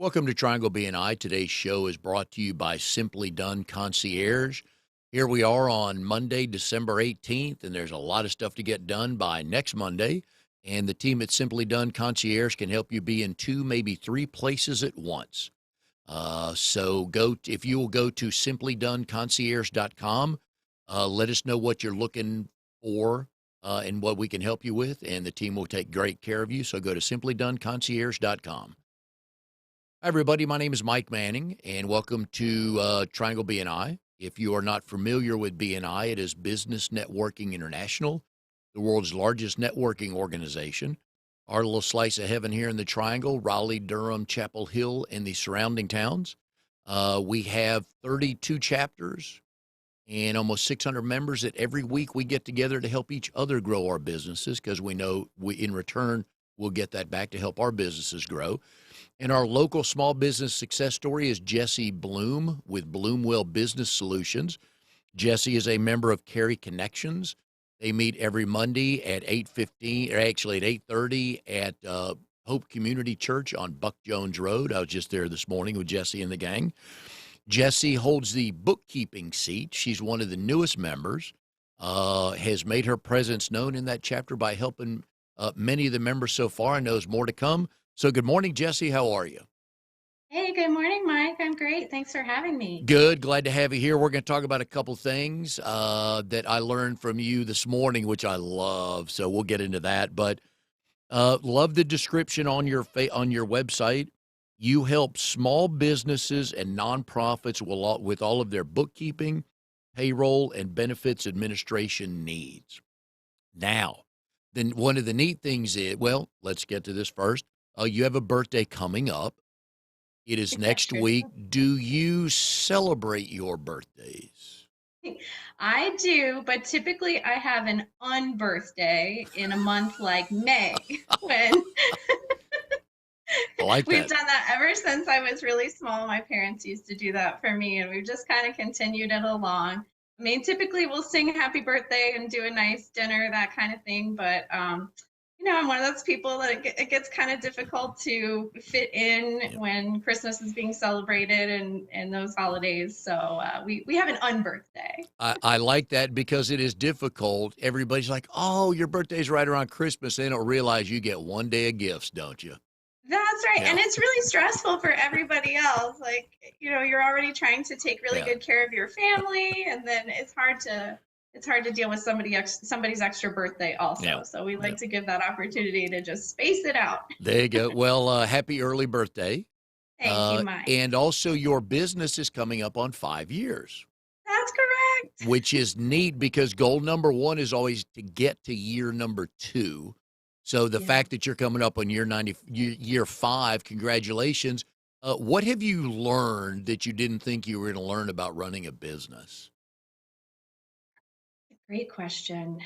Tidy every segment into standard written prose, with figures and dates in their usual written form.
Welcome to Triangle BNI. Today's show is brought to you by Simply Done Concierge. Here we are on Monday, December 18th, and there's a lot of stuff to get done by next Monday. And the team at Simply Done Concierge can help you be in two, maybe three places at once. If you will go to simplydoneconcierge.com, let us know what you're looking for and what we can help you with, and the team will take great care of you. So go to simplydoneconcierge.com. Hi, everybody. My name is Mike Manning, and welcome to Triangle BNI. If you are not familiar with BNI, it is Business Networking International, the world's largest networking organization. Our little slice of heaven here in the Triangle, Raleigh, Durham, Chapel Hill, and the surrounding towns. We have 32 chapters and almost 600 members that every week we get together to help each other grow our businesses because we know in return we'll get that back to help our businesses grow. And our local small business success story is Jessi Bloom with Bloomwell Business Solutions. Jessi is a member of Carry Connections. They meet every Monday at 8:15, or actually at 8:30 at Hope Community Church on Buck Jones Road. I was just there this morning with Jessi and the gang. Jessi holds the bookkeeping seat. She's one of the newest members, has made her presence known in that chapter by helping many of the members so far, and knows more to come. So good morning, Jessi. How are you? Hey, good morning, Mike. I'm great. Thanks for having me. Good. Glad to have you here. We're going to talk about a couple things that I learned from you this morning, which I love. So we'll get into that. But love the description on your website. You help small businesses and nonprofits with all of their bookkeeping, payroll, and benefits administration needs. Now, then one of the neat things is, well, let's get to this first. You have a birthday coming up. It is I next sure week. do. Do you celebrate your birthdays? I do, but typically I have an unbirthday in a month like May when I like we've that. done that ever since I was really small. My parents used to do that for me, and we've just kind of continued it along. I mean, typically we'll sing happy birthday and do a nice dinner, that kind of thing. But I'm one of those people that it gets kind of difficult to fit in Yeah. when Christmas is being celebrated and those holidays. So we have an unbirthday. I like that because it is difficult. Everybody's like, oh, your birthday's right around Christmas. They don't realize you get one day of gifts, don't you? That's right. Yeah. And it's really stressful for everybody else. Like, you're already trying to take really Yeah. good care of your family, and then it's hard to deal with somebody's extra birthday Yeah. also. So we Yeah. like to give that opportunity to just space it out. There you go. Well, happy early birthday. Thank you, Mike. And also, your business is coming up on 5 years, That's correct. which is neat because goal number one is always to get to year number two. So the Yeah. fact that you're coming up on year five, congratulations. What have you learned that you didn't think you were going to learn about running a business? Great question.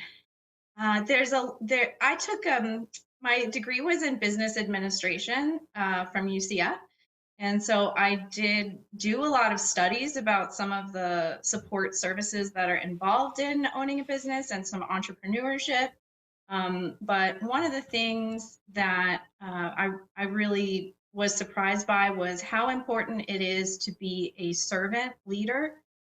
I took my degree was in business administration from UCF. And so I did do a lot of studies about some of the support services that are involved in owning a business and some entrepreneurship. But one of the things that I really was surprised by was how important it is to be a servant leader.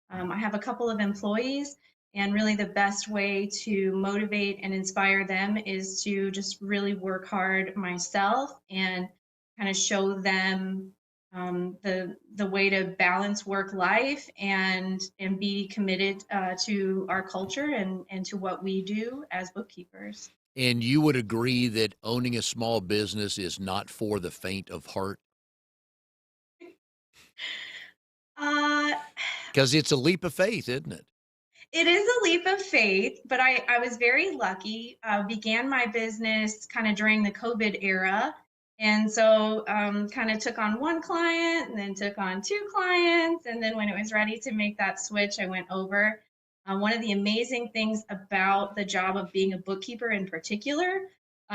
I have a couple of employees, and really the best way to motivate and inspire them is to just really work hard myself and kind of show them the way to balance work life and be committed to our culture and to what we do as bookkeepers. And you would agree that owning a small business is not for the faint of heart? Uh, Because it's a leap of faith, isn't it? it is a leap of faith, but I was very lucky. Began my business kind of during the COVID era. And so kind of took on one client and then took on two clients. And then when it was ready to make that switch, I went over. One of the amazing things about the job of being a bookkeeper in particular,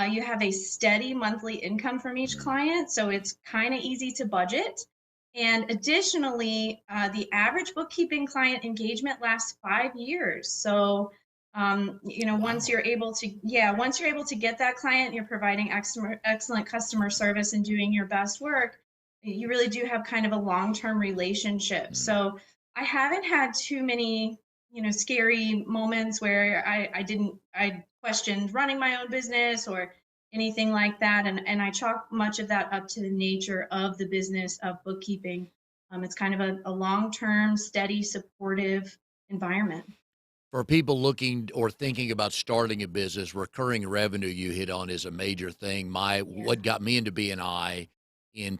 you have a steady monthly income from each Mm. client. So it's kind of easy to budget. And additionally, the average bookkeeping client engagement lasts 5 years. So, once Wow. you're able to, yeah, once you're able to get that client, you're providing excellent customer service and doing your best work. you really do have kind of a long-term relationship. Mm. So I haven't had too many, scary moments where I questioned running my own business or anything like that. And I chalk much of that up to the nature of the business of bookkeeping. It's kind of a long-term, steady, supportive environment. For people looking or thinking about starting a business, recurring revenue you hit on is a major thing. What Yeah. got me into BNI in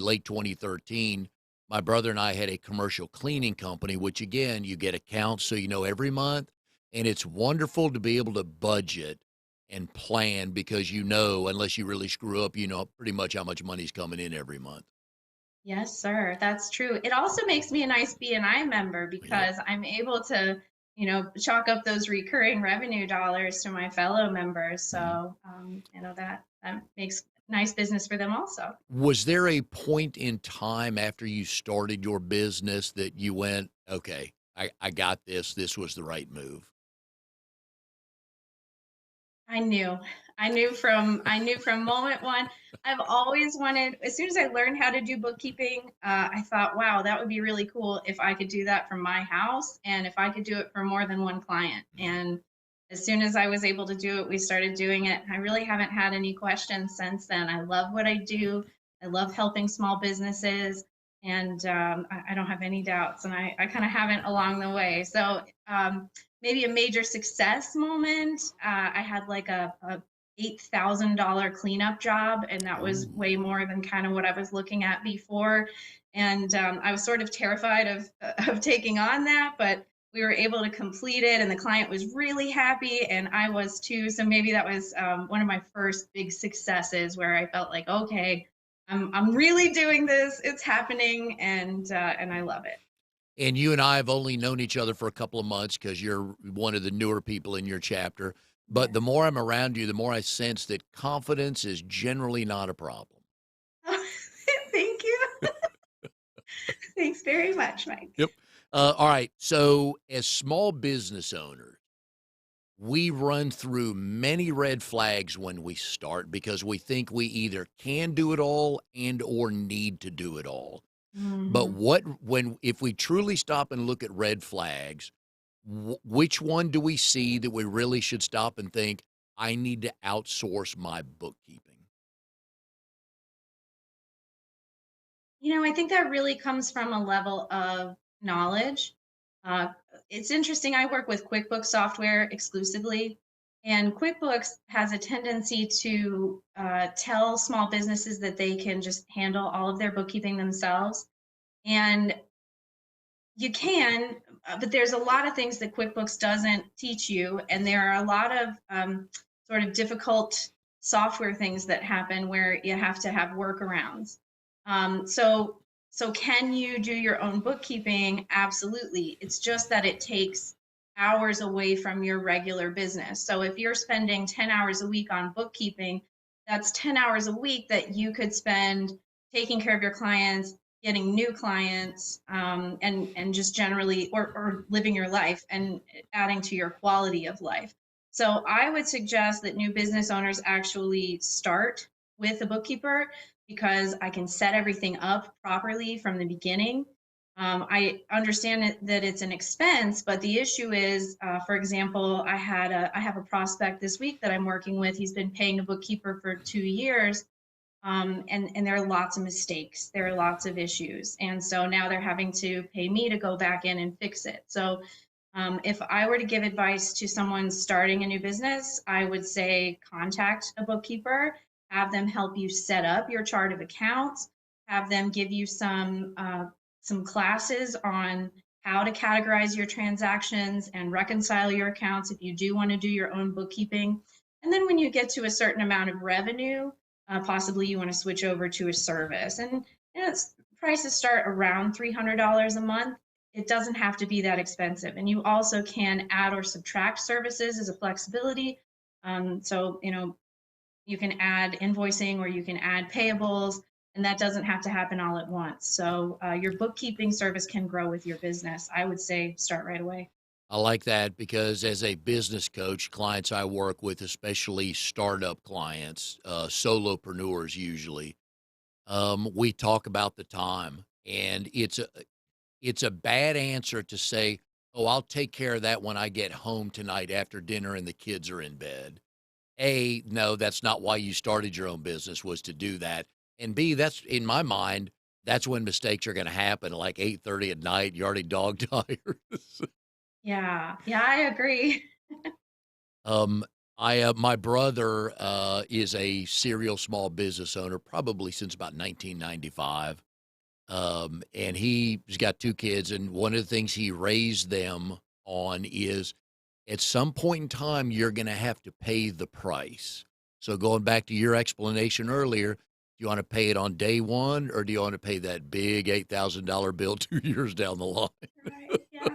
late 2013, my brother and I had a commercial cleaning company, which again, you get accounts so you know every month. And it's wonderful to be able to budget and plan because you know, unless you really screw up, you know pretty much how much money's coming in every month. Yes, sir. That's true. It also makes me a nice BNI member Yep. because I'm able to, chalk up those recurring revenue dollars to my fellow members. Mhm. So, that makes nice business for them also. Was there a point in time after you started your business that you went, okay, I got this. This was the right move? I knew. I knew from moment one. I've always wanted, as soon as I learned how to do bookkeeping, I thought, wow, that would be really cool if I could do that from my house and if I could do it for more than one client. Mhm. And as soon as I was able to do it, we started doing it. I really haven't had any questions since then. I love what I do. I love helping small businesses, and I don't have any doubts. And I kind of haven't along the way. So maybe a major success moment. I had like a $8,000 cleanup job, and that was Ooh. way more than kind of what I was looking at before. And I was sort of terrified of taking on that, but we were able to complete it, and the client was really happy, and I was too. So maybe that was one of my first big successes where I felt like, okay, I'm really doing this. It's happening, and I love it. And you and I have only known each other for a couple of months because you're one of the newer people in your chapter. But the Yes. more I'm around you, the more I sense that confidence is generally not a problem. Thank you. Thanks very much, Mike. Yep. All right. So, as small business owners, we run through many red flags when we start because we think we either can do it all and or need to do it all. But Mhm. if we truly stop and look at red flags, which one do we see that we really should stop and think, I need to outsource my bookkeeping? I think that really comes from a level of knowledge. Uh, it's interesting. I work with QuickBooks software exclusively, and QuickBooks has a tendency to tell small businesses that they can just handle all of their bookkeeping themselves. And you can, but there's a lot of things that QuickBooks doesn't teach you, and there are a lot of sort of difficult software things that happen where you have to have workarounds. So can you do your own bookkeeping? Absolutely. It's just that it takes hours away from your regular business. So if you're spending 10 hours a week on bookkeeping, that's 10 hours a week that you could spend taking care of your clients, getting new clients, and just generally, or living your life and adding to your quality of life. So I would suggest that new business owners actually start with a bookkeeper because I can set everything up properly from the beginning. I understand that it's an expense, but the issue is, for example, I have a prospect this week that I'm working with. He's been paying a bookkeeper for 2 years, and there are lots of mistakes. There are lots of issues, and so now they're having to pay me to go back in and fix it. So, if I were to give advice to someone starting a new business, I would say contact a bookkeeper, have them help you set up your chart of accounts, have them give you some classes on how to categorize your transactions and reconcile your accounts if you do want to do your own bookkeeping. And then when you get to a certain amount of revenue, possibly you want to switch over to a service. And prices start around $300 a month. It doesn't have to be that expensive. And you also can add or subtract services as a flexibility. So, you can add invoicing or you can add payables, and that doesn't have to happen all at once. So, your bookkeeping service can grow with your business. I would say start right away. I like that because as a business coach, clients I work with, especially startup clients, solopreneurs usually, We talk about the time, and it's a bad answer to say, "Oh, I'll take care of that when I get home tonight after dinner and the kids are in bed." A, no, that's not why you started your own business, was to do that. And B, that's in my mind, that's when mistakes are gonna happen, like 8:30 at night, you're already dog tired. Yeah. Yeah, I agree. Um, my brother, is a serial small business owner, probably since about 1995. And he's got 2 kids, and one of the things he raised them on is at some point in time, you're gonna have to pay the price. So going back to your explanation earlier, do you wanna pay it on day 1, or do you wanna pay that big $8,000 bill 2 years down the line? Right. Yeah.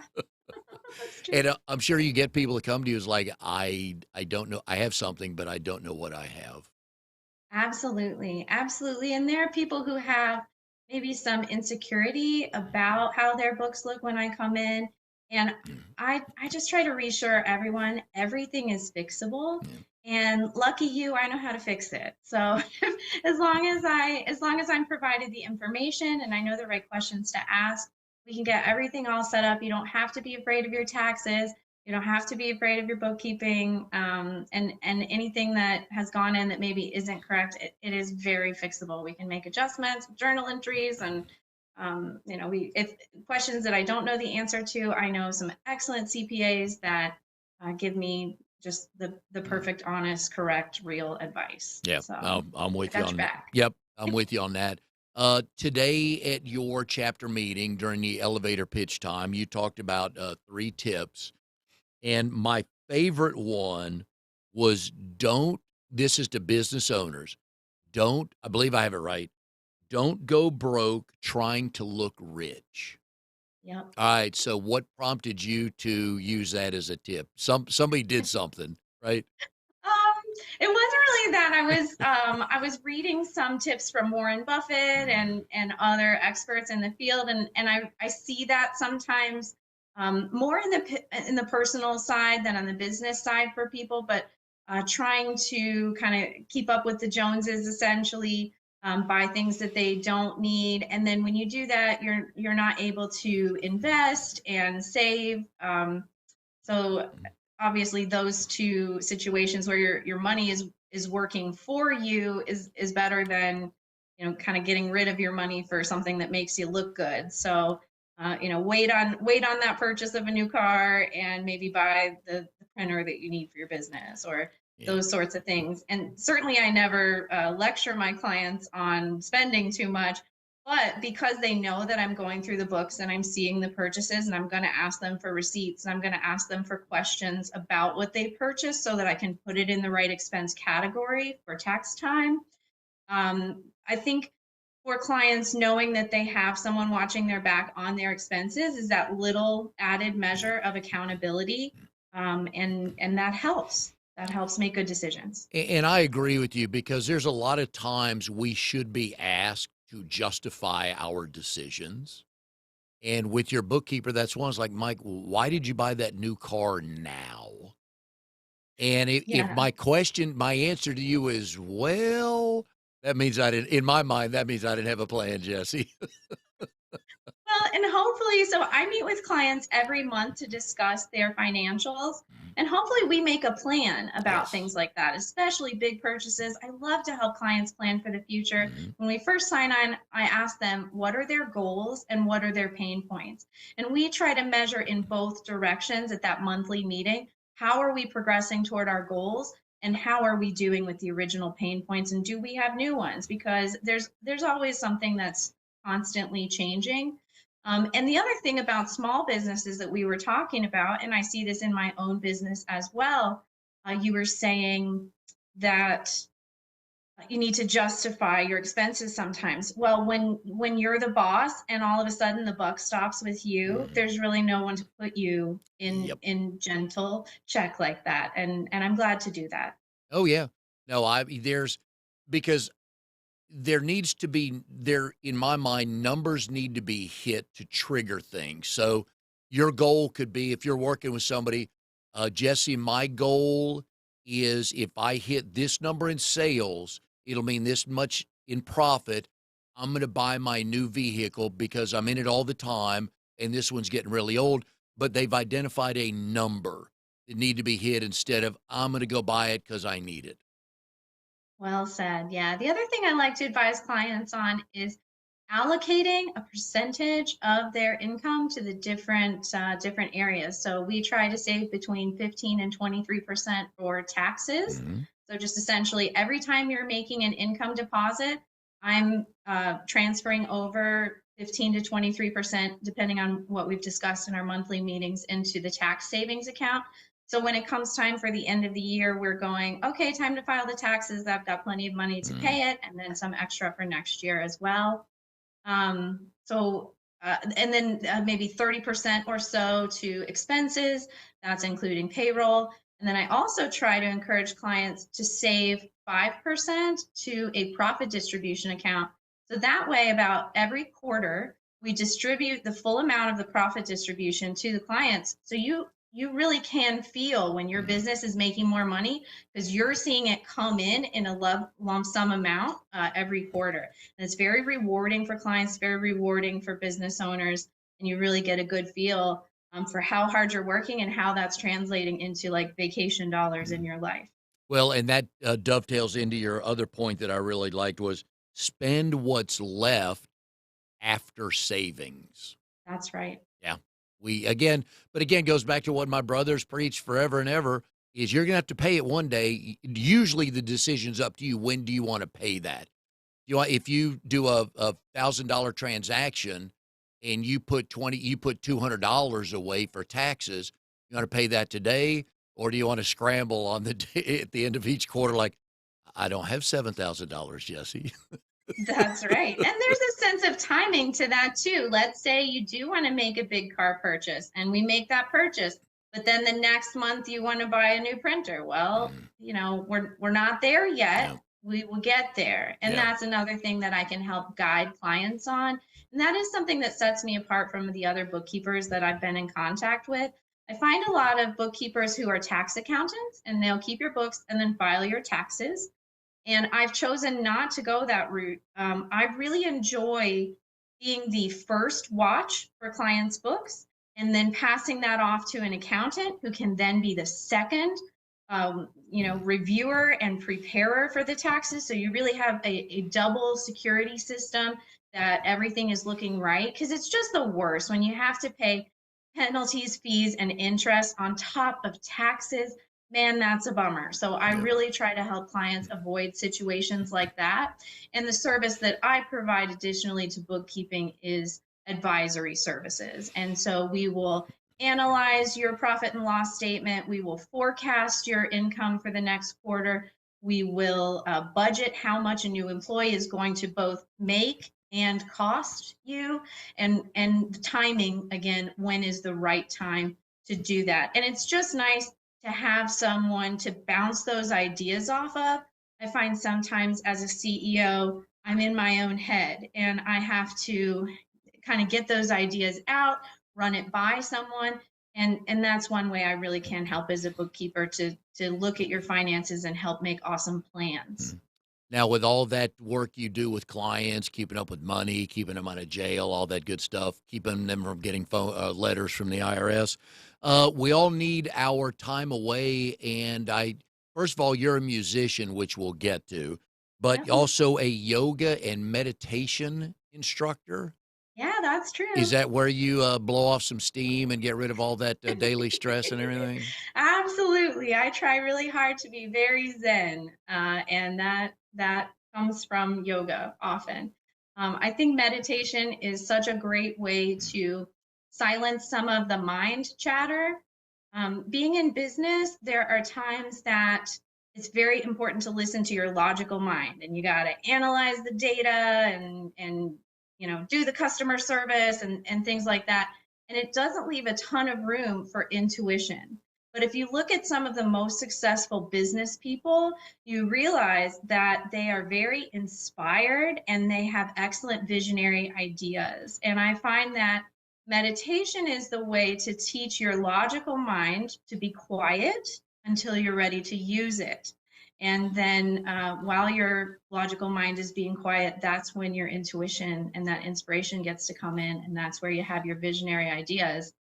That's true. And, I'm sure you get people that come to you is like, I don't know, I have something, but I don't know what I have." Absolutely, absolutely, and there are people who have maybe some insecurity about how their books look when I come in, and Mhm. I just try to reassure everyone everything is fixable, Yeah. and lucky you, I know how to fix it. So as long as I'm provided the information and I know the right questions to ask, we can get everything all set up. You don't have to be afraid of your taxes. You don't have to be afraid of your bookkeeping, and anything that has gone in that maybe isn't correct. It is very fixable. We can make adjustments, journal entries, and we if questions that I don't know the answer to, I know some excellent CPAs that give me just the Mhm. perfect, honest, correct, real advice. Yeah, So I'm I with you got your on that. back. Yep, I'm with you on that. Today at your chapter meeting during the elevator pitch time, you talked about 3 tips, and my favorite one was don't, this is to business owners, don't, I believe I have it right, don't go broke trying to look rich. Yep. All right, so what prompted you to use that as a tip? Somebody did something, right? Um, it wasn't really that. I was reading some tips from Warren Buffett Mhm. and other experts in the field, and I see that sometimes more in in the personal side than on the business side for people, but trying to kind of keep up with the Joneses essentially. Buy things that they don't need, and then when you do that, you're not able to invest and save. So obviously those two situations where your money is working for you is better than kind of getting rid of your money for something that makes you look good. So wait on that purchase of a new car and maybe buy the printer that you need for your business or Yeah. those sorts of things. And certainly I never lecture my clients on spending too much, but because they know that I'm going through the books and I'm seeing the purchases and I'm going to ask them for receipts and I'm going to ask them for questions about what they purchased so that I can put it in the right expense category for tax time. I think for clients, knowing that they have someone watching their back on their expenses is that little added Yeah. measure of accountability. And that helps. That helps make good decisions. And I agree with you because there's a lot of times we should be asked to justify our decisions. And with your bookkeeper, that's one. It's like, Mike, why did you buy that new car now? And if Yeah. my answer to you is, well, that means I didn't, in my mind, that means I didn't have a plan, Jesse. Well, and hopefully, so I meet with clients every month to discuss their financials. And hopefully, we make a plan about Yes. things like that, especially big purchases. I love to help clients plan for the future. Mhm. When we first sign on, I ask them what are their goals and what are their pain points. And we try to measure in both directions at that monthly meeting. How are we progressing toward our goals? And how are we doing with the original pain points? And do we have new ones? Because there's always something that's constantly changing. And the other thing about small businesses that we were talking about, and I see this in my own business as well, you were saying that you need to justify your expenses sometimes. Well, when you're the boss and all of a sudden the buck stops with you, Mhm. there's really no one to put you Yep. in gentle check like that. And I'm glad to do that. Oh, yeah. No, there's, because there needs to be, there in my mind, numbers need to be hit to trigger things. So your goal could be, if you're working with somebody, Jesse, my goal is if I hit this number in sales, it'll mean this much in profit. I'm going to buy my new vehicle because I'm in it all the time and this one's getting really old, but they've identified a number that need to be hit instead of I'm going to go buy it because I need it. Well said. Yeah. The other thing I like to advise clients on is allocating a percentage of their income to the different areas. So we try to save between 15 and 23% for taxes. Mhm. So just essentially every time you're making an income deposit, I'm transferring over 15 to 23%, depending on what we've discussed in our monthly meetings, into the tax savings account. So when it comes time for the end of the year, we're going, okay, time to file the taxes. I've got plenty of money to Mm. pay it, and then some extra for next year as well. And then maybe 30% or so to expenses. That's including payroll. And then I also try to encourage clients to save 5% to a profit distribution account. So that way, about every quarter, we distribute the full amount of the profit distribution to the clients. So you really can feel when your Mhm. business is making more money because you're seeing it come in a lump sum amount every quarter. And it's very rewarding for clients, very rewarding for business owners. And you really get a good feel for how hard you're working and how that's translating into like vacation dollars in Mhm. your life. Well, and that dovetails into your other point that I really liked was spend what's left after savings. That's right. Yeah. We again, but again, goes back to what my brothers preach forever and ever is you're gonna have to pay it one day. Usually the decision's up to you. When do you want to pay that? If you do a $1,000 transaction and you put $200 away for taxes, you want to pay that today, or do you want to scramble on the day, at the end of each quarter like I don't have $7,000, Jesse? That's right. And there's a sense of timing to that too. Let's say you do want to make a big car purchase and we make that purchase, but then the next month you want to buy a new printer. Well, Mm, we're not there yet. yeah, We will get there. And yeah. that's another thing that I can help guide clients on. And that is something that sets me apart from the other bookkeepers that I've been in contact with. I find a lot of bookkeepers who are tax accountants and they'll keep your books and then file your taxes, and I've chosen not to go that route. I really enjoy being the first watch for clients' books and then passing that off to an accountant who can then be the second, Mm, reviewer and preparer for the taxes. So you really have a double security system that everything is looking right. Because it's just the worst when you have to pay penalties, fees, and interest on top of taxes. Man, that's a bummer. So I yep. really try to help clients avoid situations like that. And the service that I provide additionally to bookkeeping is advisory services. And so we will analyze your profit and loss statement. We will forecast your income for the next quarter. We will budget how much a new employee is going to both make and cost you, and the timing again, when is the right time to do that. And it's just nice to have someone to bounce those ideas off of. I find sometimes as a CEO, I'm in my own head and I have to kind of get those ideas out, run it by someone. And that's one way I really can help as a bookkeeper to look at your finances and help make awesome plans. Mm. Now, with all that work you do with clients, keeping up with money, keeping them out of jail, all that good stuff, keeping them from getting letters from the IRS, we all need our time away. And first of all, you're a musician, which we'll get to, but Yep. also a yoga and meditation instructor. Yeah, that's Is true. that where you blow off some steam and get rid of all that daily stress and everything? Absolutely. I try really hard to be very zen, and that comes from yoga often. I think meditation is such a great way to silence some of the mind chatter. Being in business, there are times that it's very important to listen to your logical mind, and you got to analyze the data and do the customer service and things like that, and it doesn't leave a ton of room for intuition. But if you look at some of the most successful business people, you realize that they are very inspired and they have excellent visionary ideas. And I find that meditation is the way to teach your logical mind to be quiet until you're ready to use it. And then while your logical mind is being quiet, that's when your intuition and that inspiration gets to come in. And that's where you have your visionary ideas.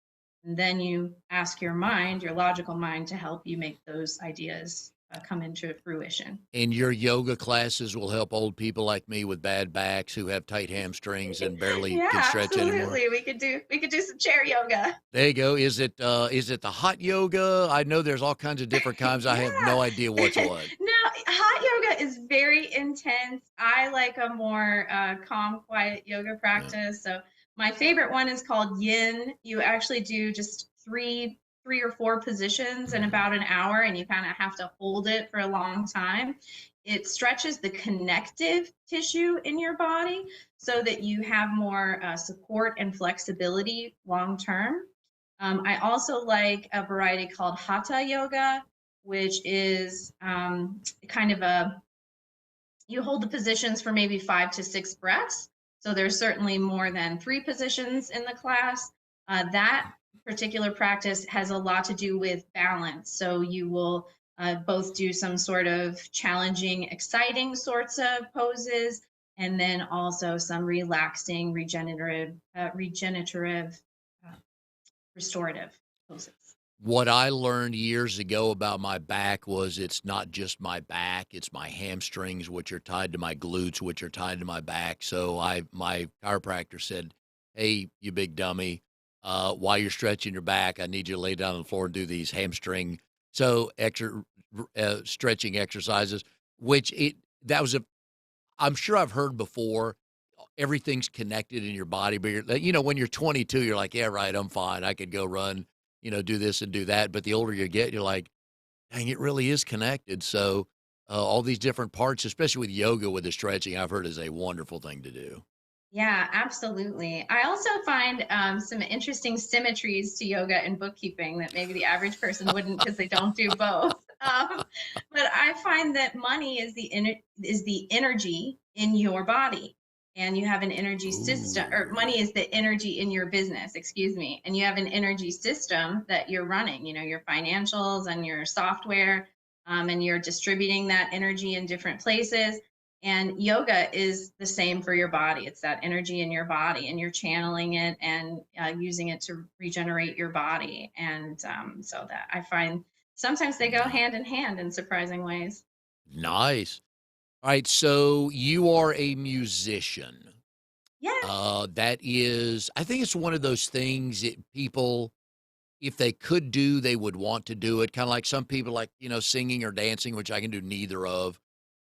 And then you ask your mind, your logical mind, to help you make those ideas come into fruition. And your yoga classes will help old people like me with bad backs who have tight hamstrings and barely can Yeah, stretch anymore. absolutely. We could do some chair yoga. There you go. Is it the hot yoga? I know there's all kinds of different kinds. I have Yeah. no idea what's what. No, hot yoga is very intense. I like a more calm, quiet yoga Yeah. practice. So my favorite one is called Yin. You actually do just three or four positions in Mhm. about an hour, and you kind of have to hold it for a long time. It stretches the connective tissue in your body so that you have more support and flexibility long term. I also like a variety called Hatha yoga, which is kind of you hold the positions for maybe 5 to 6 breaths. So there's certainly more than 3 positions in the class. That particular practice has a lot to do with balance. So you will both do some sort of challenging, exciting sorts of poses, and then also some relaxing, regenerative, uh, restorative poses. What I learned years ago about my back was it's not just my back, it's my hamstrings, which are tied to my glutes, which are tied to my back. So my chiropractor said, "Hey, you big dummy, while you're stretching your back, I need you to lay down on the floor and do these hamstring stretching exercises." Which it that was a I'm sure I've heard before. Everything's connected in your body, but when you're 22, you're like, yeah, right, I'm fine. I could go run, do this and do that. But the older you get, you're like, dang, it really is connected. So all these different parts, especially with yoga, with the stretching, I've heard is a wonderful thing to do. Yeah, absolutely. I also find some interesting symmetries to yoga and bookkeeping that maybe the average person wouldn't because they don't do both. But I find that money is the energy in your body, and you have an energy system, or Ooh, money is the energy in your business. Excuse me, and you have an energy system that you're running. Your financials and your software, and you're distributing that energy in different places, and yoga is the same for your body. It's that energy in your body, and you're channeling it and using it to regenerate your body. And so that I find sometimes they go nice. hand in hand in surprising ways. Nice. All right. So you are a musician. Yes. I think it's one of those things that people, if they could do, they would want to do it. Kind of like some people like, singing or dancing, which I can do neither of.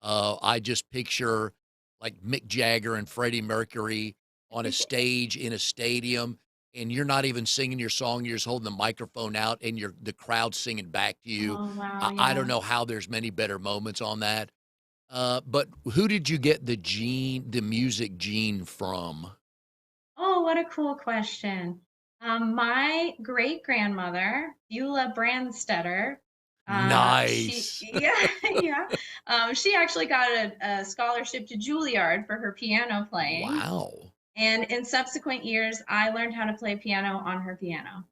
I just picture like Mick Jagger and Freddie Mercury on a stage in a stadium, and you're not even singing your song. You're just holding the microphone out, and the crowd singing back to you. Oh, wow. I don't Yeah. know how there's many better moments on that. But who did you get the music gene from? Oh, what a cool question. My great grandmother, Beulah Brandstetter, Nice. yeah, yeah, she actually got a scholarship to Juilliard for her piano playing. Wow. And in subsequent years, I learned how to play piano on her piano.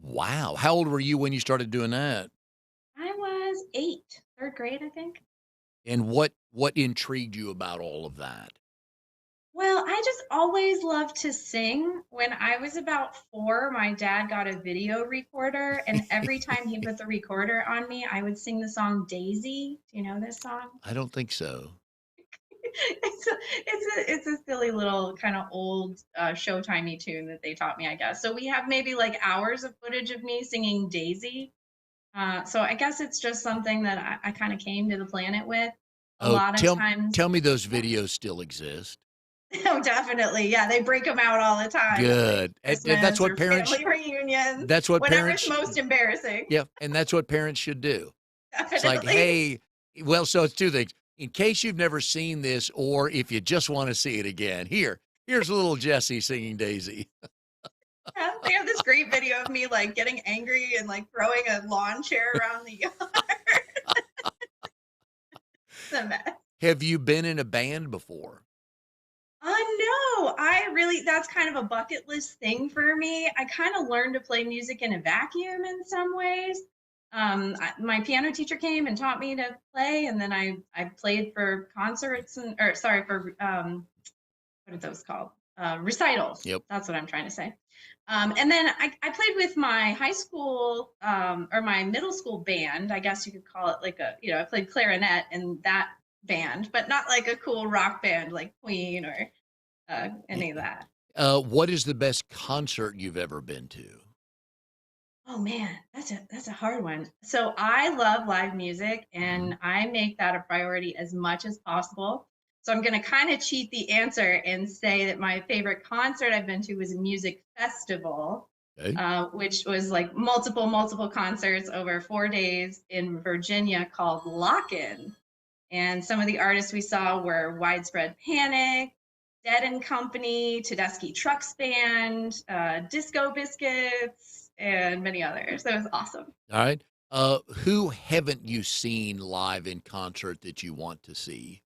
Wow. How old were you when you started doing that? I was 8, third grade, I think. And what intrigued you about all of that? Well, I just always loved to sing. When I was about 4, my dad got a video recorder, and every time he put the recorder on me, I would sing the song Daisy. Do you know this song? I don't think so. It's a silly little kind of old Showtimey tune that they taught me, I guess. So we have maybe like hours of footage of me singing Daisy. So I guess it's just something that I kind of came to the planet with. A Oh, lot of times, tell me those yeah. videos still exist. Oh, definitely. Yeah, they break them out all the time at like Good. And Christmas or family reunions, that's what whenever parents it's most embarrassing. yeah, and that's what parents should do. It's like, Definitely. "Hey," well, so it's 2 things. In case you've never seen this or if you just wanna see it again, here's little Jessie singing Daisy. Yeah, they have this great video of me like getting angry and like throwing a lawn chair around the yard. It's a mess. Have you been in a band before? No, that's kind of a bucket list thing for me. I kind of learned to play music in a vacuum in some ways. My piano teacher came and taught me to play, and then I played for concerts or sorry, for what are those called? Recitals. Yep. That's what I'm trying to say. And then I played with my high school or my middle school band. I guess you could call it like I played clarinet in that band, but not like a cool rock band like Queen or any of that. What is the best concert you've ever been to? Oh man, that's a hard one. So I love live music Mhm. and I make that a priority as much as possible. So I'm going to kind of cheat the answer and say that my favorite concert I've been to was a music festival, Okay. which was like multiple concerts over 4 days in Virginia called Lock-In. And some of the artists we saw were Widespread Panic, Dead and Company, Tedeschi Trucks Band, Disco Biscuits, and many others. That was awesome. All right. Who haven't you seen live in concert that you want to see?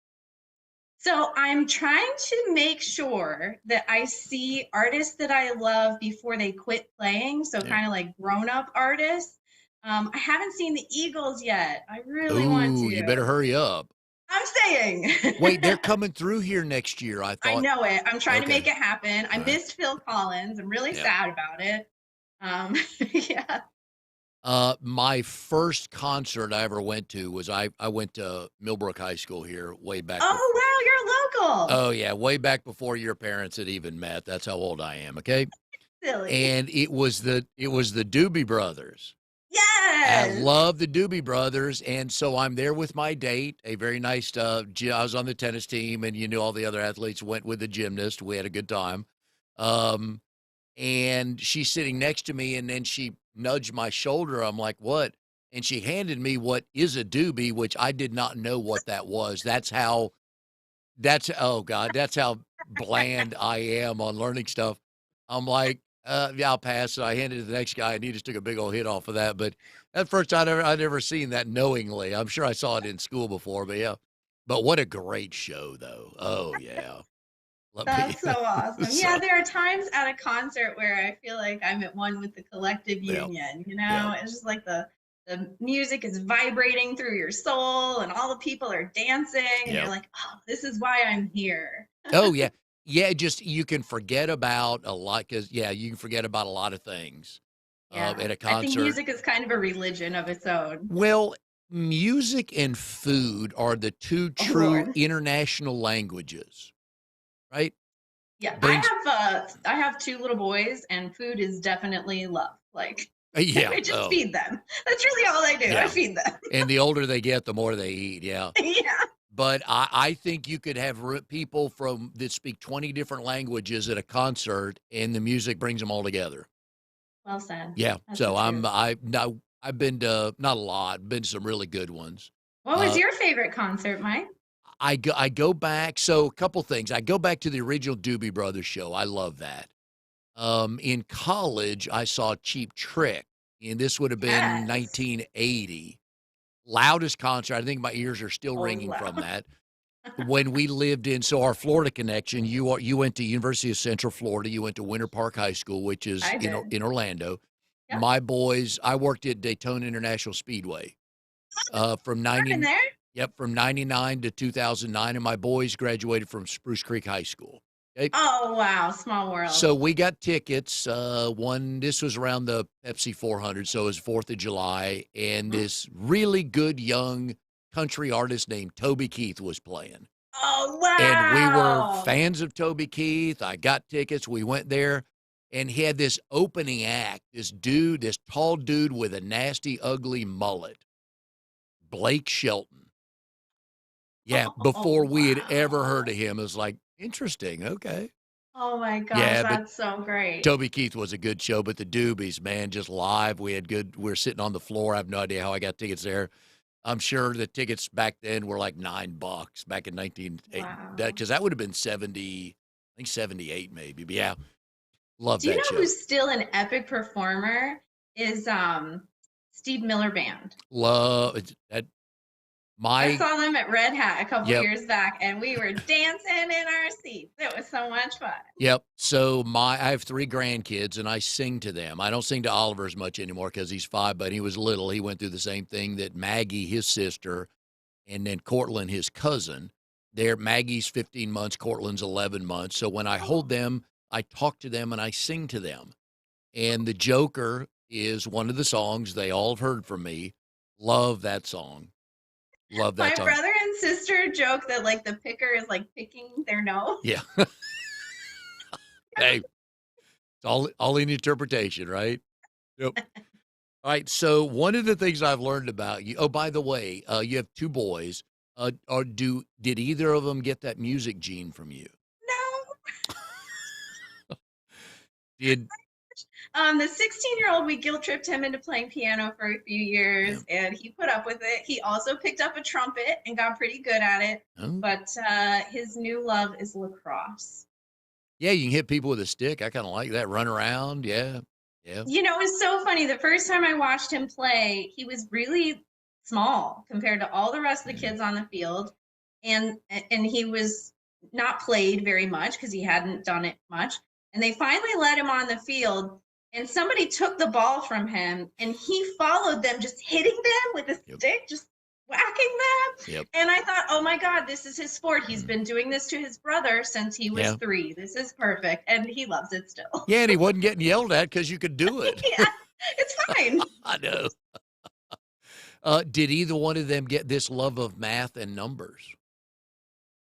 So I'm trying to make sure that I see artists that I love before they quit playing. So Yeah. kind of like grown-up artists. I haven't seen the Eagles yet. I really want Ooh, you to. better hurry up. I'm saying. Wait, they're coming through here next year. I I thought. know it. I'm trying to Okay. make it happen. I All right. missed Phil Collins. I'm really Yeah. sad about it. Yeah. My first concert I ever went to was I went to Millbrook High School here way back. Oh, wow, you're local. Oh yeah, way back before your parents had even met. That's how old I am. Okay. Silly. And it was the Doobie Brothers. I Yes. love the Doobie Brothers, and so I'm there with my date, a very nice. I was on the tennis team, and all the other athletes went with the gymnast. We had a good time, um, and she's sitting next to me, and then she nudged my shoulder. I'm like, "What?" And she handed me what is a doobie, which I did not know what that was. That's oh god, that's how bland I am on learning stuff. I'm like, yeah, I'll pass. So I handed it to the next guy, and he just took a big old hit off of that. But that's the first time I'd ever seen that knowingly. I'm sure I saw it in school before, but yeah. But what a great show, though. Oh yeah, let me. That's so awesome. So Yeah, there are times at a concert where I feel like I'm at one with the collective yeah, union, yeah, It's just like the music is vibrating through your soul and all the people are dancing and you're yeah. like, "Oh, this is why I'm here." Oh yeah, yeah. Just you can forget about a lot because yeah, you can forget about a lot of things Yeah. at a I think concert. music is kind of a religion of its own. Well, music and food are the 2 Oh, true Lord. international languages, right? Yeah, Brings I have 2 little boys and food is definitely love. Like, yeah, I just oh, feed them. That's really all I do. I yeah, feed them. and the older they get, the more they eat, yeah. Yeah. But I think you could have people from that speak 20 different languages at a concert, and the music brings them all together. Well said. Yeah, That's the so truth. I've been to not a lot, been to some really good ones. What was Uh your favorite concert, Mike? I go back so a couple things. I go back to the original Doobie Brothers show. I love that. In college, I saw Cheap Trick, and this would have been Yes. 1980. Loudest concert. I think my ears are still Always ringing from loud. that. When we lived in so our Florida connection, you went to University of Central Florida. You went to Winter Park High School, which is I did. in Orlando. Yep. My boys, I worked at Daytona International Speedway from I've been 90. there. Yep, from 99 to 2009, and my boys graduated from Spruce Creek High School. Okay. Oh, wow. Small world. So we got tickets. This was around the Pepsi 400, so it was 4th of July, and Mm. this really good young country artist named Toby Keith was playing. Oh, And we were wow. fans of Toby Keith. I got tickets. We went there, and he had this opening act, this tall dude with a nasty, ugly mullet, Blake Shelton. Yeah, before Oh, we had ever heard wow. of him, it was like, interesting, okay. Oh my gosh, Yeah, but that's so great. Toby Keith was a good show, but the Doobies, man, just live. We were sitting on the floor. I have no idea how I got tickets there. I'm sure the tickets back then were like $9 back in 19 that Wow. because that would have been 70, I think 78 maybe. But yeah, love Do you that know show. who's still an epic performer? Is Steve Miller Band. Love that I My saw them at Red Hat a couple Yep. years back, and we were dancing in our seats. It was so much fun. Yep. So I have 3 grandkids, and I sing to them. I don't sing to Oliver as much anymore because he's 5, but he was little. He went through the same thing that Maggie, his sister, and then Cortland, his cousin. Maggie's 15 months, Cortland's 11 months. So when I hold Oh, them, I talk to them and I sing to them. And The Joker is one of the songs they all have heard from me. Love that song. Love that my song. brother and sister joke that like the picker is like picking their nose. Yeah. Hey, it's all in interpretation, right? Yep. All right. So one of the things I've learned about you. Oh, by the way, you have 2 boys. Did either of them get that music gene from you? No. Did The 16-year-old, we guilt tripped him into playing piano for a few Yeah. years, and he put up with it. He also picked up a trumpet and got pretty good at it. Oh. But his new love is lacrosse. Yeah, you can hit people with a stick. I kind of like that. Run around. Yeah. Yeah. You know, it's so funny. The first time I watched him play, he was really small compared to all the rest of the Mhm. kids on the field, and he was not played very much because he hadn't done it much. And they finally let him on the field, and somebody took the ball from him, and he followed them, just hitting them with a Yep. stick, just whacking them. Yep. And I thought, oh my God, this is his sport. He's Mhm. been doing this to his brother since he was Yeah. 3. This is perfect, and he loves it still. Yeah, and he wasn't getting yelled at because you could do it. Yeah, it's fine. I know. Did either one of them get this love of math and numbers?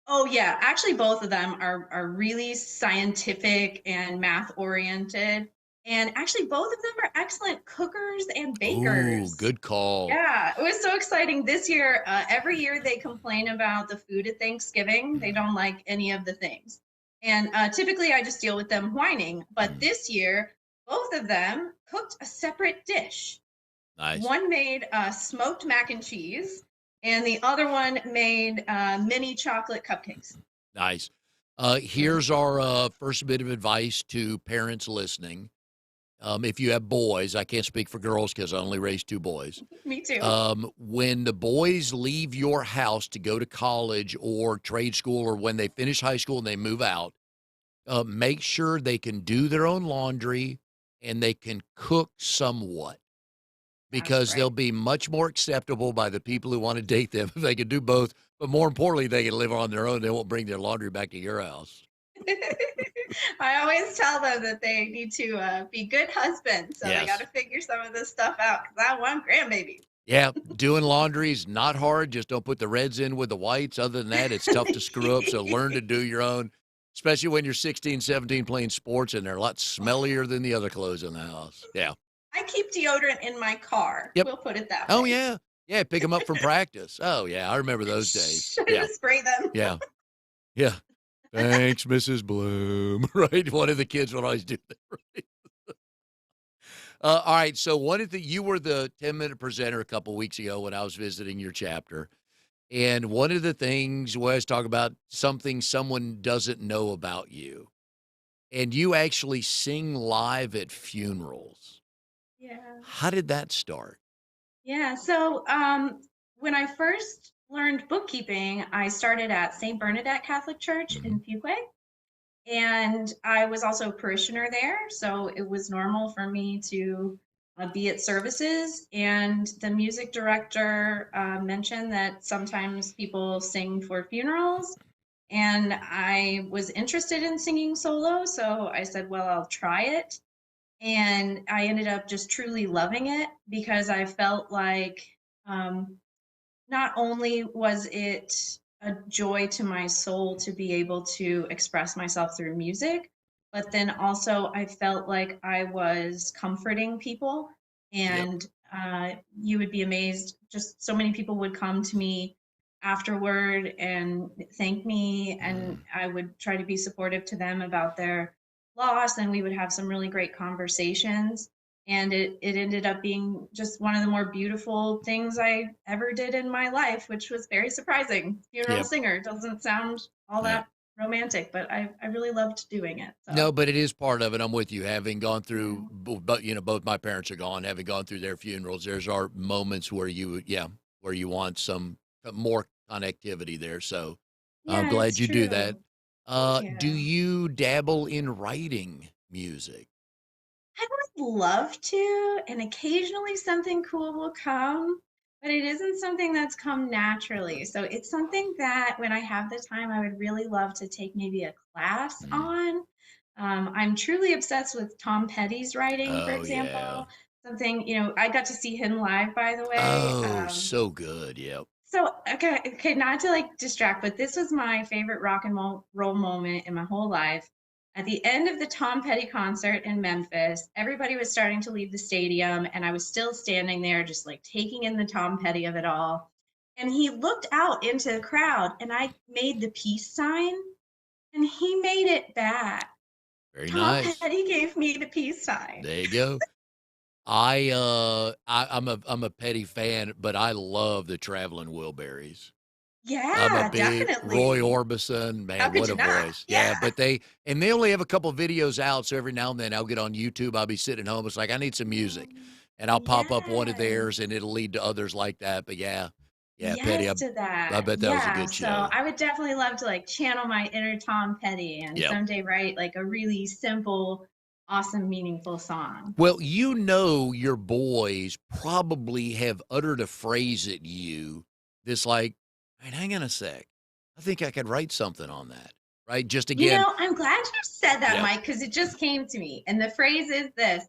Oh yeah, actually both of them are really scientific and math oriented. And actually both of them are excellent cookers and Ooh, bakers. good call. Yeah, it was so exciting this year. Every year they complain about the food at Thanksgiving. They Mhm. don't like any of the things. And typically I just deal with them whining. But Mhm. this year, both of them cooked a separate dish. Nice. One made smoked mac and cheese, and the other one made mini chocolate cupcakes. Nice. Mhm. Here's our first bit of advice to parents listening. If you have boys, I can't speak for girls because I only raised 2 boys. Me too. When the boys leave your house to go to college or trade school, or when they finish high school and they move out, make sure they can do their own laundry and they can cook somewhat, That's because they'll right. be much more acceptable by the people who want to date them if they can do both. But more importantly, they can live on their own. They won't bring their laundry back to your house. I always tell them that they need to be good husbands, so they got Yes. to figure some of this stuff out because I want grandbabies. Yeah, doing laundry is not hard. Just don't put the reds in with the whites. Other than that, it's tough to screw up. So learn to do your own, especially when you're 16, 17 playing sports and they're a lot smellier than the other clothes in the house. Yeah. I keep deodorant in my car. Yep. We'll put it that Oh, way. yeah. Yeah. Pick them up from practice. Oh, yeah. I remember those days. Yeah. Just spray them. Yeah. Yeah. Thanks, Mrs. Bloom. Right? One of the kids would always do that. Right? All right. So, you were the 10-minute presenter a couple weeks ago when I was visiting your chapter. And one of the things was talk about something someone doesn't know about you. And you actually sing live at funerals. Yeah. How did that start? Yeah. So when I first learned bookkeeping, I started at St. Bernadette Catholic Church Mhm. in Fuquay. And I was also a parishioner there. So it was normal for me to be at services. And the music director mentioned that sometimes people sing for funerals. And I was interested in singing solo. So I said, well, I'll try it. And I ended up just truly loving it because I felt like um, not only was it a joy to my soul to be able to express myself through music, but then also I felt like I was comforting people. Yep. And you would be amazed, just so many people would come to me afterward and thank me, and Mm. I would try to be supportive to them about their loss, and we would have some really great conversations, and it ended up being just one of the more beautiful things I ever did in my life, which was very surprising. Funeral Yep. singer doesn't sound all Yep. that romantic, but I really loved doing it. No, So but it is part of it. I'm with you. Having gone through, yeah. but both my parents are gone. Having gone through their funerals, there's our moments where you, yeah, where you want some more connectivity there. So I'm Yeah, glad it's you do that. true. Thank Do you. you dabble in writing music? I would love to, and occasionally something cool will come, but it isn't something that's come naturally. So it's something that when I have the time, I would really love to take maybe a class Mm. on. I'm truly obsessed with Tom Petty's writing, for Oh yeah. example. Something, I got to see him live, by the way. Oh, so good. Yep. So okay, not to like distract, but this was my favorite rock and roll moment in my whole life. At the end of the Tom Petty concert in Memphis, everybody was starting to leave the stadium, and I was still standing there, just like taking in the Tom Petty of it all. And he looked out into the crowd, and I made the peace sign, and he made it back. Very Tom nice. Petty gave me the peace sign. There you go. I'm a Petty fan, but I love the Traveling Wilburys. I'm a Yeah, big Roy definitely. Orbison, How man, could what you a not? voice. Yeah, Yeah. but they only have a couple videos out, so every now and then I'll get on YouTube, I'll be sitting home, it's like, I need some music, and I'll pop up one of theirs, Yes. and it'll lead to others like that, but yeah, yeah, Petty, Yes I to I that. bet that was a Yeah. good So show. I would definitely love to like channel my inner Tom Petty and Yep. someday write like a really simple, awesome, meaningful song. Well, your boys probably have uttered a phrase at you that's like, "Man, hang on a sec. I think I could write something on that." Right? Just again. I'm glad you said that, Yep. Mike, because it just came to me. And the phrase is this: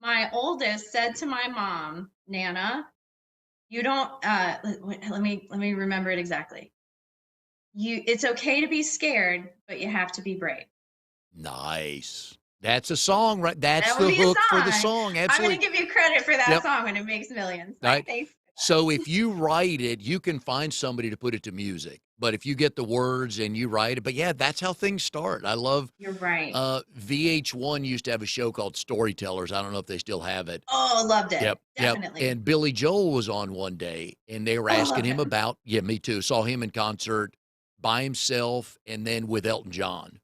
my oldest said to my mom, Nana, you don't let me remember it exactly. It's okay to be scared, but you have to be brave. Nice. That's a song, right? That's That would the be a hook for the song. song, I'm gonna absolutely. give you credit for that Yep, song when it makes millions, Mike. right? Thanks for So that. if you write it, you can find somebody to put it to music, but if you get the words and you write it, but yeah, that's how things start. I love, You're right. VH1 used to have a show called Storytellers, I don't know if they still have it. Oh, loved it. Yep, yep, Definitely. and Billy Joel was on one day, and they were Oh, asking love him him. about, yeah, me too, saw him in concert by himself and then with Elton John.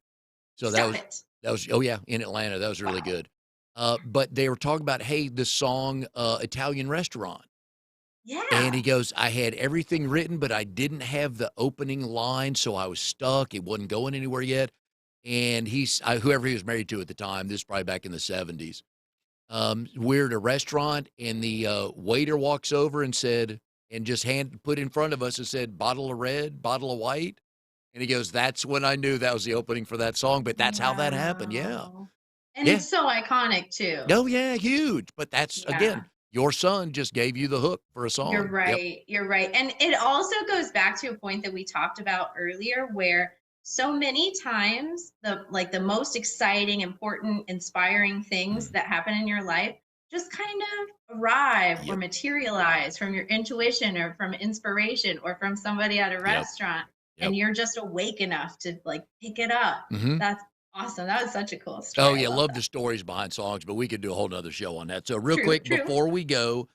So Stop it. that was oh, yeah, in Atlanta, that was really Wow. good. But they were talking about, hey, the song, Italian Restaurant, and he Yeah. goes, "I had everything written, but I didn't have the opening line, so I was stuck, it wasn't going anywhere yet." And whoever he was married to at the time, this is probably back in the '70s, we're at a restaurant, and the, waiter walks over and said and just put in front of us and said, "Bottle of red, bottle of white," and he goes, "That's when I knew that was the opening for that song," but that's how that happened, yeah. Wow. And Yeah. it's so iconic too. Oh, yeah, huge, but that's again, Yeah. your son just gave you the hook for a You're song. Yep. right. You're right. And it also goes back to a point that we talked about earlier where so many times the most exciting, important, inspiring things Mhm. that happen in your life just kind of arrive or Yep, materialize from your intuition or from inspiration or from somebody at a yep, restaurant yep. and you're just awake enough to like pick it up. Mhm. That's awesome. That was such a cool Oh, story. I yeah, love love that. the stories behind songs, but we could do a whole whole 'nother show on that. So real True, quick true. before we go,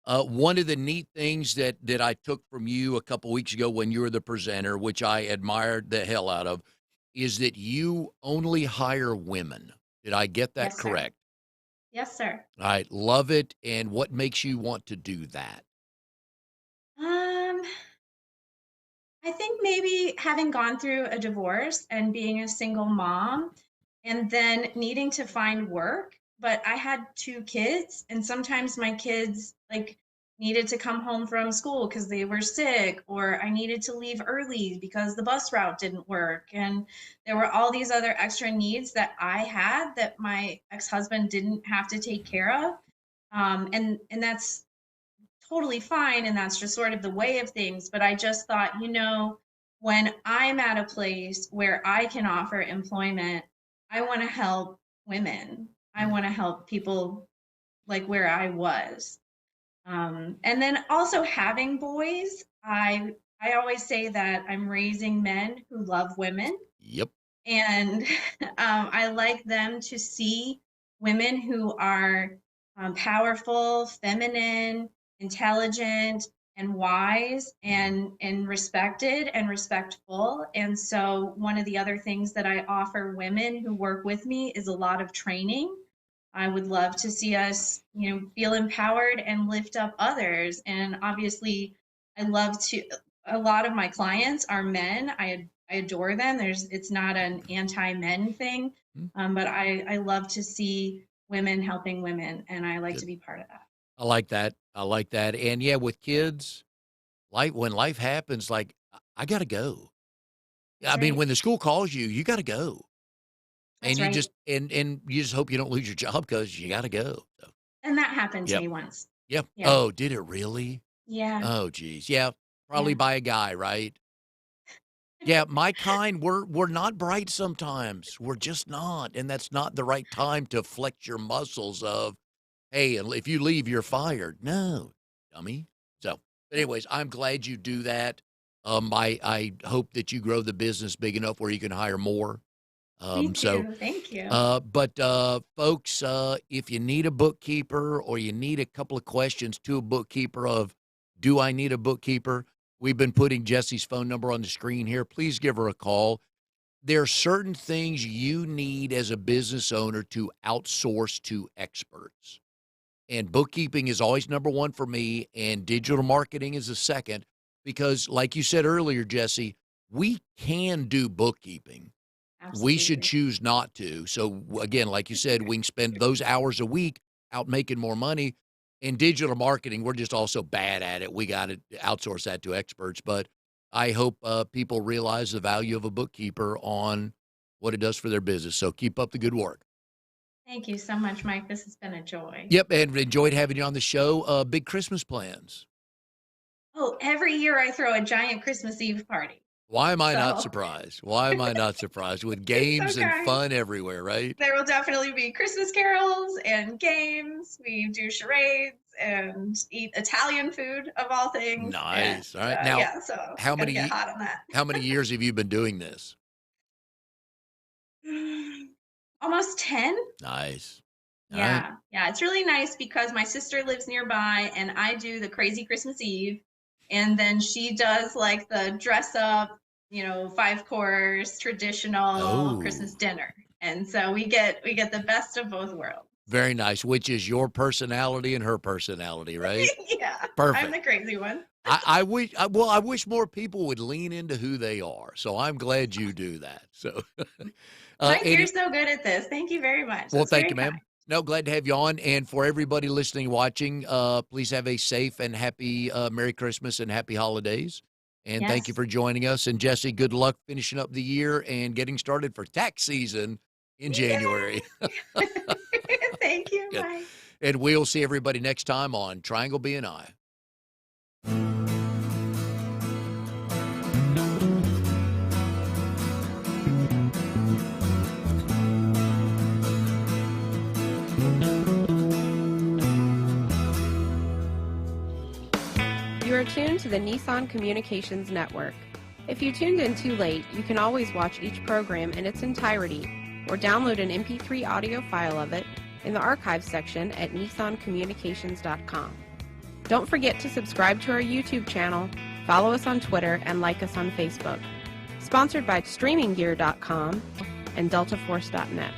one of the neat things that I took from you a couple weeks ago when you were the presenter, which I admired the hell out of, is that you only hire women. Did I get that Yes, sir. correct? Yes, sir. I love it, and what makes you want to do that? Um, I think maybe having gone through a divorce and being a single mom and then needing to find work, but I had 2 kids and sometimes my kids like needed to come home from school because they were sick or I needed to leave early because the bus route didn't work and there were all these other extra needs that I had that my ex-husband didn't have to take care of. And that's totally fine and that's just sort of the way of things, but I just thought, when I'm at a place where I can offer employment, I want to help women. I Mm, want to help people like where I was. And then also having boys, I always say that I'm raising men who love women yep. and I like them to see women who are powerful, feminine, intelligent, and wise, Mhm. and respected and respectful. And so, one of the other things that I offer women who work with me is a lot of training. I would love to see us, feel empowered and lift up others. And obviously, I love to. a lot of my clients are men. I adore them. It's not an anti-men thing, Hmm, but I love to see women helping women, and I like good. to be part of that. I like that. I like that. And yeah, with kids, when life happens, like I got to go. That's I mean, right. when the school calls you, you got to go, and That's right. and you just hope you don't lose your job because you got to go. So, And that happened to yep, me once. yep. Yeah. Oh, did it really? Yeah. Oh, geez. Yeah, probably Yeah. by a guy, right? Yeah, my kind, we're not bright sometimes. We're just not, and that's not the right time to flex your muscles of, "Hey, and if you leave, you're fired." No, dummy. So, but Yeah. anyways, I'm glad you do that. I hope that you grow the business big enough where you can hire more. Me So, too. Thank you. but folks, if you need a bookkeeper or you need a couple of questions to a bookkeeper of, do I need a bookkeeper? We've been putting Jessi's phone number on the screen here. Please give her a call. There are certain things you need as a business owner to outsource to experts. And bookkeeping is always number one for me, and digital marketing is the second, because like you said earlier, Jessi, we can do bookkeeping. We should Absolutely. choose not to. So again, like you said, we can spend those hours a week out making more money. In digital marketing, we're just also bad at it. We got to outsource that to experts. But I hope people realize the value of a bookkeeper on what it does for their business. So keep up the good work. Thank you so much, Mike. This has been a joy. Yep, and enjoyed having you on the show. Big Christmas plans. Oh, every year I throw a giant Christmas Eve party. Why am I not So surprised? Why am I not surprised? With it's so games and kind. fun everywhere, right? There will definitely be Christmas carols and games. We do charades and eat Italian food of all things. And Nice. All right. Now, yeah, so how gotta get many hot on that. how many years have you been doing this? Almost 10. Nice. All right. Yeah. Yeah. It's really nice because my sister lives nearby and I do the crazy Christmas Eve. And then she does like the dress up, 5 course traditional Christmas Oh, dinner. And so we get the best of both worlds. very nice. Which is your personality and her personality, right? Yeah. I'm Perfect. the crazy one. I wish more people would lean into who they are. So I'm glad you do that. So, Mike, you're any, so good at this. Thank you very much. well, That's thank very you, kind. ma'am. No, glad to have you on. And for everybody listening, watching, please have a safe and happy Merry Christmas and happy holidays. And thank you Yes. for joining us. And Jessi, good luck finishing up the year and getting started for tax season in January. Yay. Thank you, Good. Mike. And we'll see everybody next time on Triangle BNI. You are tuned to the Nissan Communications Network. If you tuned in too late, you can always watch each program in its entirety or download an MP3 audio file of it in the archives section at nissancommunications.com. Don't forget to subscribe to our YouTube channel, follow us on Twitter, and like us on Facebook. Sponsored by StreamingGear.com and DeltaForce.net.